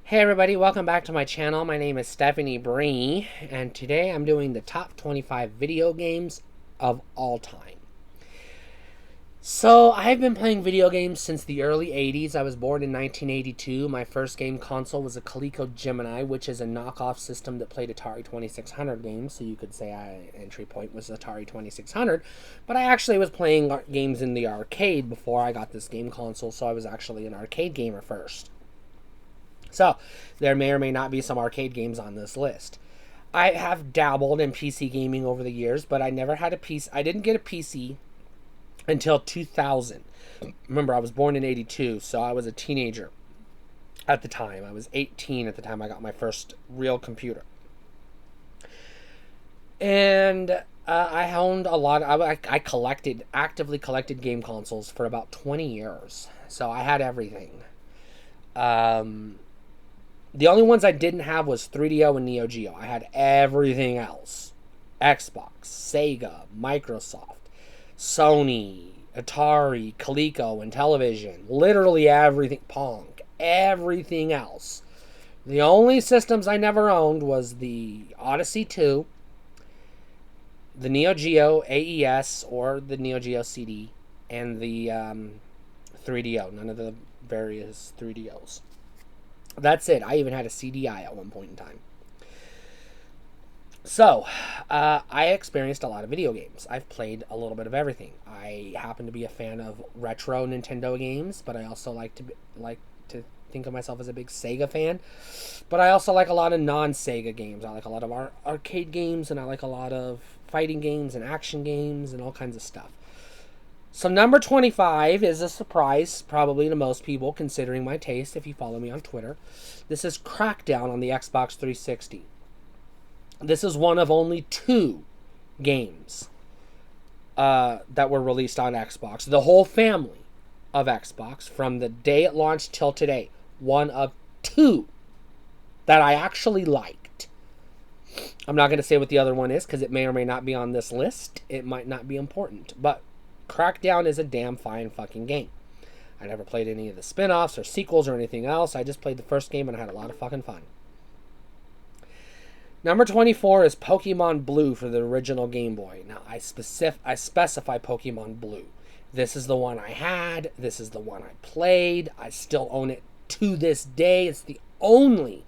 Hey everybody, welcome back to my channel. My name is Stephanie Bree, and today I'm doing the top 25 video games of all time. So, I've been playing video games since the early 80s. I was born in 1982. My first game console was a Coleco Gemini, which is a knockoff system that played Atari 2600 games, so you could say entry point was Atari 2600. But I actually was playing games in the arcade before I got this game console, so I was actually an arcade gamer first. So, there may or may not be some arcade games on this list. I have dabbled in PC gaming over the years, but I never had a PC. I didn't get a PC until 2000. Remember, I was born in 82, so I was a teenager at the time. I was 18 at the time I got my first real computer. And I owned a lot. I actively collected game consoles for about 20 years. So I had everything. The only ones I didn't have was 3DO and Neo Geo. I had everything else. Xbox, Sega, Microsoft, Sony, Atari, Coleco, and television. Literally everything. Pong. Everything else. The only systems I never owned was the Odyssey 2, the Neo Geo AES or the Neo Geo CD, and the 3DO. None of the various 3DOs. That's it. I even had a CDI at one point in time. So, I experienced a lot of video games. I've played a little bit of everything. I happen to be a fan of retro Nintendo games, but I also like to think of myself as a big Sega fan. But I also like a lot of non-Sega games. I like a lot of arcade games, and I like a lot of fighting games and action games and all kinds of stuff. So number 25 is a surprise, probably to most people, considering my taste, if you follow me on Twitter. This is Crackdown on the Xbox 360. This is one of only 2 games that were released on Xbox. The whole family of Xbox, from the day it launched till today. One of 2 that I actually liked. I'm not going to say what the other one is, because it may or may not be on this list. It might not be important, but Crackdown is a damn fine fucking game. I never played any of the spin-offs or sequels or anything else. I just played the first game and I had a lot of fucking fun. Number 24 is Pokemon Blue for the original Game Boy. Now, I specify Pokemon Blue. This is the one I had. This is the one I played. I still own it to this day. It's the only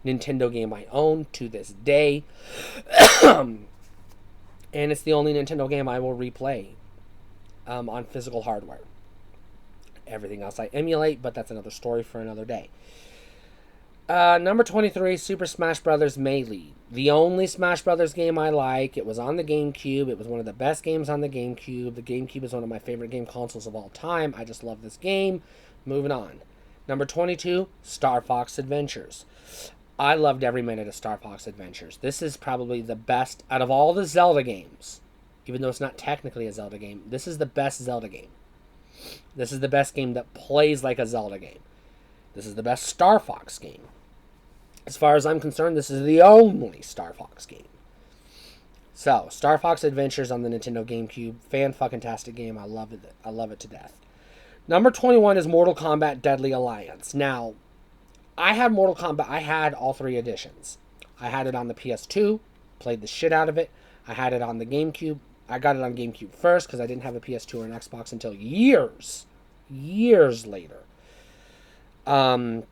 Nintendo game I own to this day. And it's the only Nintendo game I will replay. On physical hardware. Everything else I emulate, but that's another story for another day. Number 23, Super Smash Bros. Melee. The only Smash Bros. Game I like. It was on the GameCube. It was one of the best games on the GameCube. The GameCube is one of my favorite game consoles of all time. I just love this game. Moving on. Number 22, Star Fox Adventures. I loved every minute of Star Fox Adventures. This is probably the best out of all the Zelda games. Even though it's not technically a Zelda game, this is the best Zelda game. This is the best game that plays like a Zelda game. This is the best Star Fox game. As far as I'm concerned, this is the only Star Fox game. So, Star Fox Adventures on the Nintendo GameCube. Fan-fucking-tastic game. I love it. I love it to death. Number 21 is Mortal Kombat Deadly Alliance. Now, I had Mortal Kombat. I had all 3 editions. I had it on the PS2. Played the shit out of it. I had it on the GameCube. I got it on GameCube first because I didn't have a PS2 or an Xbox until years later. And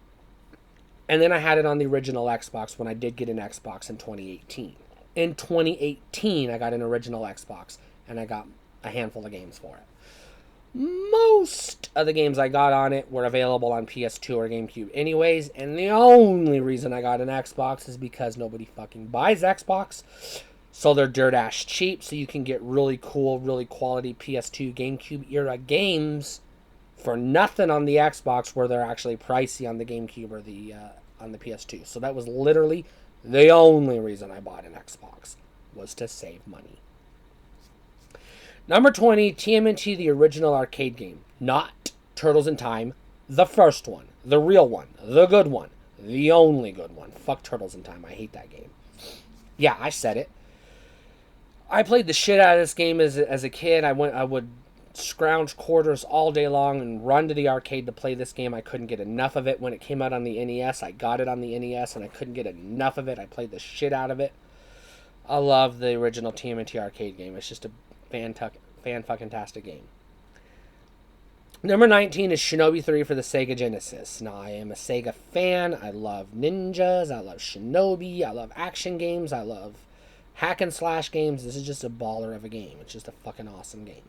then I had it on the original Xbox when I did get an Xbox in 2018. In 2018, I got an original Xbox, and I got a handful of games for it. Most of the games I got on it were available on PS2 or GameCube anyways, and the only reason I got an Xbox is because nobody fucking buys Xbox. So they're dirt ass cheap, so you can get really cool, really quality PS2, GameCube era games for nothing on the Xbox, where they're actually pricey on the GameCube or on the PS2. So that was literally the only reason I bought an Xbox, was to save money. Number 20, TMNT, the original arcade game. Not Turtles in Time, the first one, the real one, the good one, the only good one. Fuck Turtles in Time, I hate that game. Yeah, I said it. I played the shit out of this game as a kid. I would scrounge quarters all day long and run to the arcade to play this game. I couldn't get enough of it. When it came out on the NES, I got it on the NES and I couldn't get enough of it. I played the shit out of it. I love the original TMNT arcade game. It's just a fan-fucking-tastic game. Number 19 is Shinobi 3 for the Sega Genesis. Now, I am a Sega fan. I love ninjas. I love Shinobi. I love action games. I love hack and slash games. This is just a baller of a game. It's just a fucking awesome game.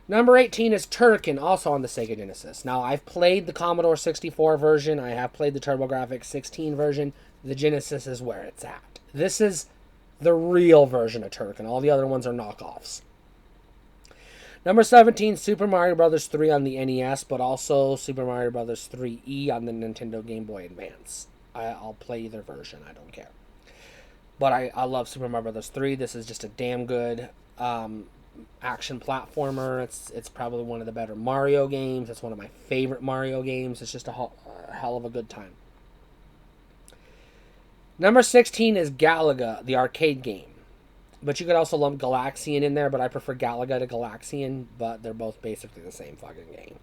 Number 18 is Turrican, also on the Sega Genesis. Now, I've played the Commodore 64 version. I have played the TurboGrafx 16 version. The Genesis is where it's at. This is the real version of Turrican. All the other ones are knockoffs. Number 17, Super Mario Bros. 3 on the NES, but also Super Mario Bros. 3E on the Nintendo Game Boy Advance. I'll play either version. I don't care. But I love Super Mario Bros. 3. This is just a damn good action platformer. It's probably one of the better Mario games. It's one of my favorite Mario games. It's just a hell of a good time. Number 16 is Galaga, the arcade game. But you could also lump Galaxian in there, but I prefer Galaga to Galaxian, but they're both basically the same fucking game.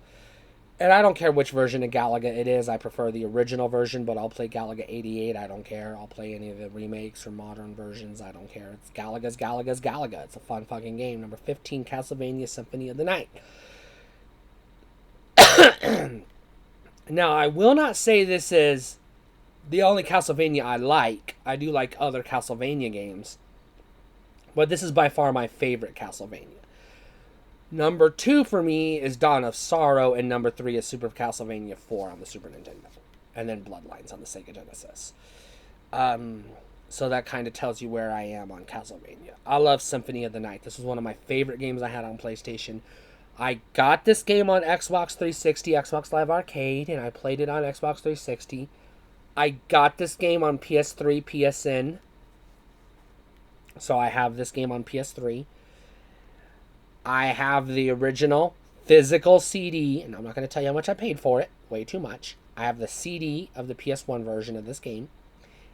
And I don't care which version of Galaga it is. I prefer the original version, but I'll play Galaga 88. I don't care. I'll play any of the remakes or modern versions. I don't care. It's Galaga's Galaga. It's a fun fucking game. Number 15, Castlevania Symphony of the Night. Now, I will not say this is the only Castlevania I like. I do like other Castlevania games. But this is by far my favorite Castlevania. Number 2 for me is Dawn of Sorrow, and number 3 is Super Castlevania 4 on the Super Nintendo. And then Bloodlines on the Sega Genesis. So that kind of tells you where I am on Castlevania. I love Symphony of the Night. This was one of my favorite games I had on PlayStation. I got this game on Xbox 360, Xbox Live Arcade, and I played it on Xbox 360. I got this game on PS3, PSN. So I have this game on PS3. I have the original physical CD, and I'm not going to tell you how much I paid for it. Way too much. I have the CD of the PS1 version of this game,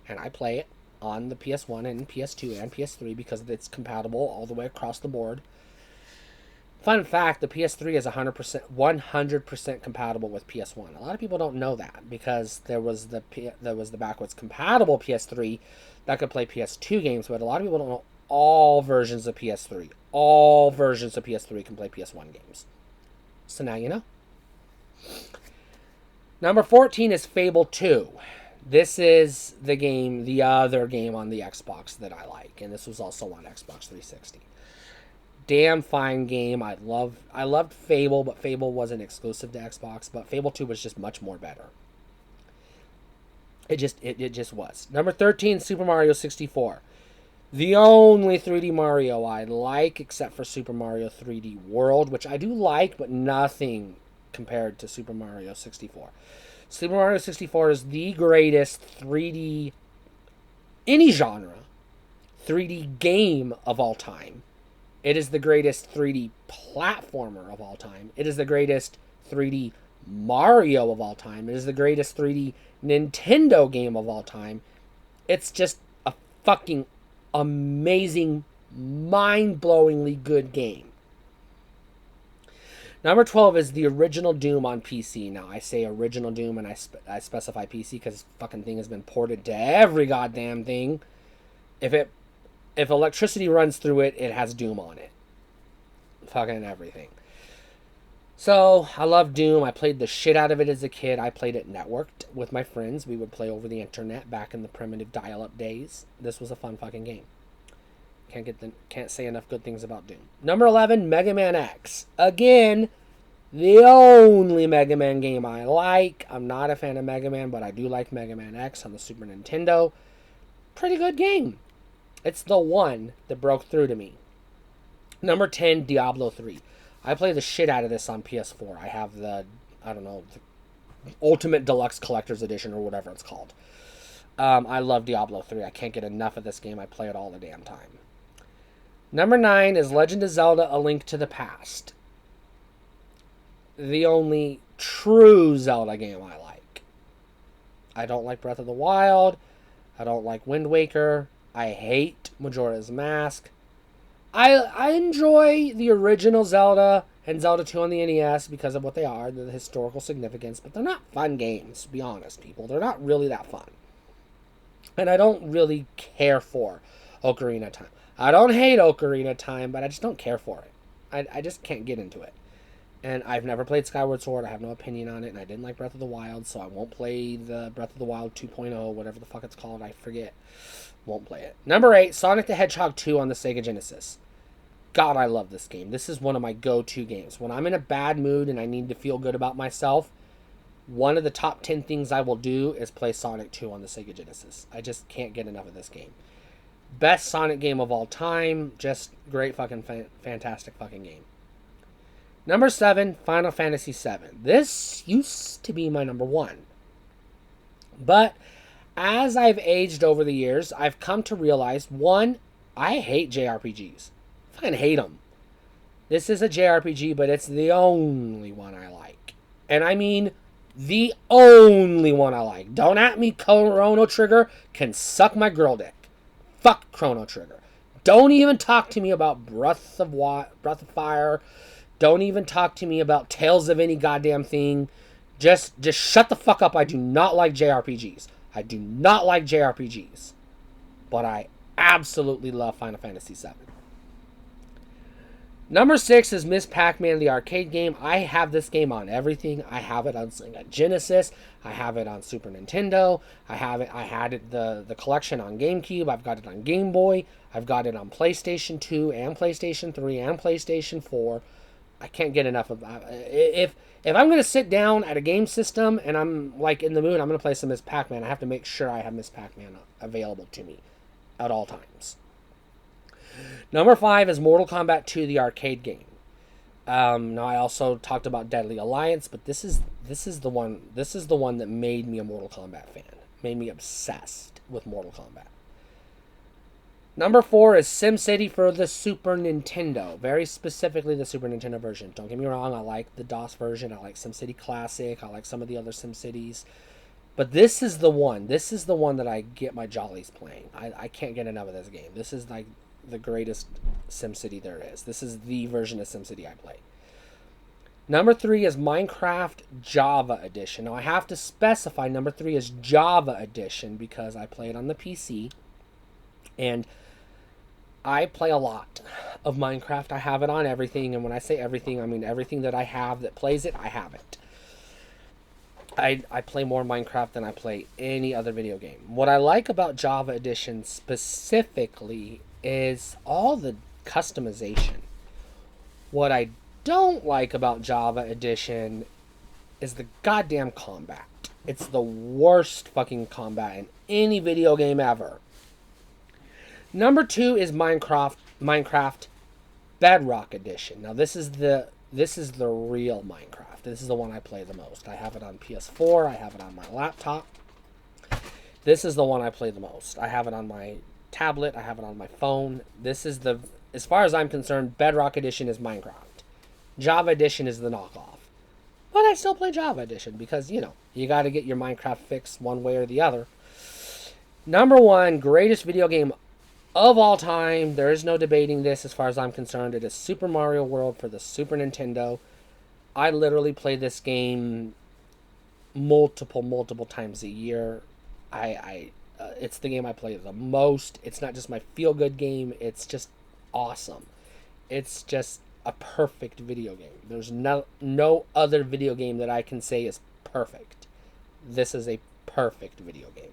and I play it on the PS1 and PS2 and PS3 because it's compatible all the way across the board. Fun fact, the PS3 is 100% compatible with PS1. A lot of people don't know that because there was the backwards compatible PS3 that could play PS2 games, but a lot of people don't know all versions of PS3. All versions of PS3 can play PS1 games. So now you know. Number 14 is Fable 2. This is the other game on the Xbox that I like, and this was also on Xbox 360. Damn fine game. I loved Fable, but Fable wasn't exclusive to Xbox, but Fable 2 was just much more better. It just was. Number 13, Super Mario 64. The only 3D Mario I like, except for Super Mario 3D World, which I do like, but nothing compared to Super Mario 64. Super Mario 64 is the greatest 3D, any genre, 3D game of all time. It is the greatest 3D platformer of all time. It is the greatest 3D Mario of all time. It is the greatest 3D Nintendo game of all time. It's just a fucking amazing, mind-blowingly good game. Number 12 is the original Doom on PC. Now, I say original Doom and I specify PC because this fucking thing has been ported to every goddamn thing. If electricity runs through it, it has Doom on it. Fucking everything. So, I love Doom. I played the shit out of it as a kid. I played it networked with my friends. We would play over the internet back in the primitive dial-up days. This was a fun fucking game. Can't say enough good things about Doom. Number 11, Mega Man X. Again, the only Mega Man game I like. I'm not a fan of Mega Man, but I do like Mega Man X on the Super Nintendo. Pretty good game. It's the one that broke through to me. Number 10, Diablo 3. I play the shit out of this on PS4. I have the Ultimate Deluxe Collector's Edition or whatever it's called. I love Diablo 3. I can't get enough of this game. I play it all the damn time. Number 9 is Legend of Zelda: A Link to the Past. The only true Zelda game I like. I don't like Breath of the Wild. I don't like Wind Waker. I hate Majora's Mask. I enjoy the original Zelda and Zelda 2 on the NES because of what they are, the historical significance, but they're not fun games, to be honest, people. They're not really that fun. And I don't really care for Ocarina of Time. I don't hate Ocarina of Time, but I just don't care for it. I just can't get into it. And I've never played Skyward Sword. I have no opinion on it, and I didn't like Breath of the Wild, so I won't play the Breath of the Wild 2.0, whatever the fuck it's called. I forget. Won't play it. Number 8, Sonic the Hedgehog 2 on the Sega Genesis. God, I love this game. This is one of my go-to games. When I'm in a bad mood and I need to feel good about myself, one of the top 10 things I will do is play Sonic 2 on the Sega Genesis. I just can't get enough of this game. Best Sonic game of all time. Just great fucking fantastic fucking game. Number 7, Final Fantasy VII. This used to be my number 1. But as I've aged over the years, I've come to realize, 1, I hate JRPGs. I fucking hate them. This is a JRPG, but it's the only one I like. And I mean the only one I like. Don't at me, Chrono Trigger can suck my girl dick. Fuck Chrono Trigger. Don't even talk to me about Breath of Fire. Don't even talk to me about Tales of any goddamn thing. Just shut the fuck up. I do not like JRPGs. I do not like JRPGs. But I absolutely love Final Fantasy VII. Number 6 is Miss Pac-Man, the arcade game. I have this game on everything. I have it on Sega Genesis. I have it on Super Nintendo. I had it the collection on GameCube. I've got it on Game Boy. I've got it on PlayStation 2 and PlayStation 3 and PlayStation 4. I can't get enough of that. If I'm going to sit down at a game system and I'm like in the mood, I'm going to play some Miss Pac-Man, I have to make sure I have Miss Pac-Man available to me at all times. Number 5 is Mortal Kombat 2, the arcade game. Now I also talked about Deadly Alliance, but this is the one that made me a Mortal Kombat fan. Made me obsessed with Mortal Kombat. Number 4 is SimCity for the Super Nintendo. Very specifically the Super Nintendo version. Don't get me wrong, I like the DOS version. I like SimCity Classic. I like some of the other SimCities. But this is the one. This is the one that I get my jollies playing. I can't get enough of this game. This is like the greatest SimCity there is. This is the version of SimCity I play. Number 3 is Minecraft Java Edition. Now I have to specify number 3 is Java Edition because I play it on the PC. And I play a lot of Minecraft. I have it on everything. And when I say everything, I mean everything that I have that plays it, I have it. I play more Minecraft than I play any other video game. What I like about Java Edition specifically is all the customization. What I don't like about Java Edition is the goddamn combat. It's the worst fucking combat in any video game ever. Number 2 is Minecraft Bedrock Edition. Now this is the real Minecraft. This is the one I play the most. I have it on PS4. I have it on my laptop. This is the one I play the most. I have it on my tablet. I have it on my phone. This is as far as I'm concerned, Bedrock Edition is Minecraft. Java Edition is the knockoff. But I still play Java Edition because, you got to get your Minecraft fix one way or the other. Number 1, greatest video game of all time. There is no debating this as far as I'm concerned. It is Super Mario World for the Super Nintendo. I literally play this game multiple times a year. It's the game I play the most. It's not just my feel-good game. It's just awesome. It's just a perfect video game. There's no other video game that I can say is perfect. This is a perfect video game.